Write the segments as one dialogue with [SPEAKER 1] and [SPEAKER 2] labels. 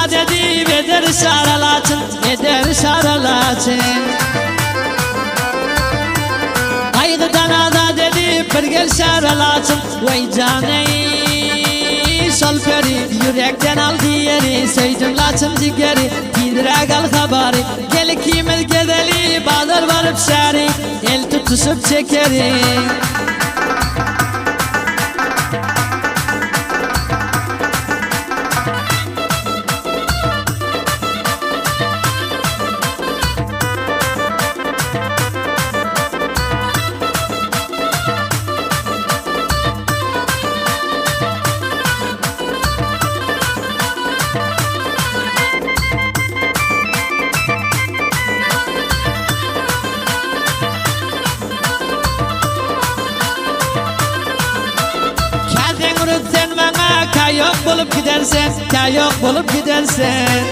[SPEAKER 1] çad edip eder şaralaçın, eder şaralaçın. Kaygıdan azad edip bir gel şaralaçın. Vay caney şalperi, yürekten al diyeri, söydim laçın cigeri, tidirek al habari. Gel kimil gedeli, bağlar varıp şari, el tutuşup çekeri. Sen bana kayok bulup gidersen, kayok bulup gidersen.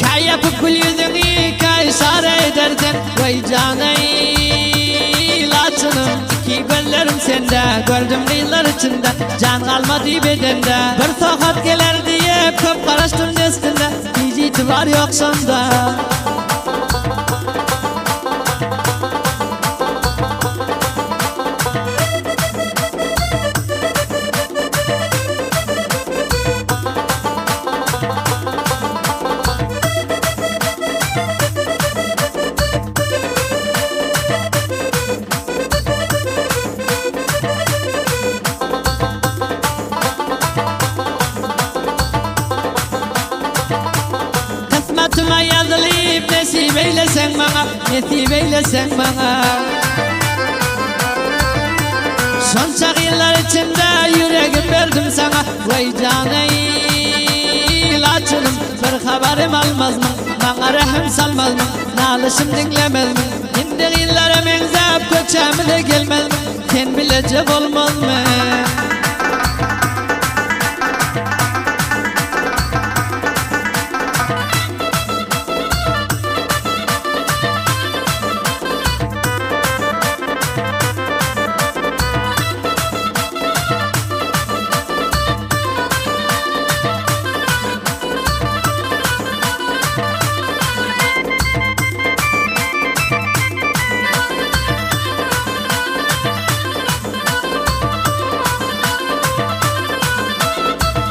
[SPEAKER 1] Kay yapıp gül yüzünü kaysar edersen. Vay caney laçınım, iki gönlerim sende. Gördüm yıllar içinde, can kalmadı bedende. Bir tokat gelir diye köp karıştım üstünde. Hiç itibar yok sonda. Kısmetıma yazılıp nasip eylesen bana, nasip eylesen bana. Şonca yıllar içinde yüreğim verdim sana. Vay caney laçınım, bir haberim almaz mı? Bana rahim salmaz mı? Nalışım dinlemez mi? Şimdi yıllara menzep köçemi de gelmez mi? Sen bilecek olmaz mı?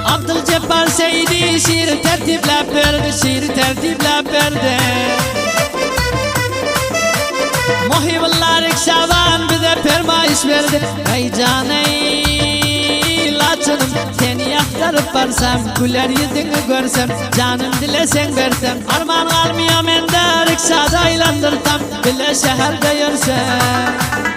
[SPEAKER 1] Abdülcebbar Seydi şiir tertiplep verdi, şiir tertiplep verdi. Muhibullah Şaban bize fermayış verdi. Ey caney laçınım, seni yaktarıp varsam, güler yüzünü görsem, canım dilesen versem. Arman almıyor mende, rikşada aylandırsam, bile şehirde yörsem.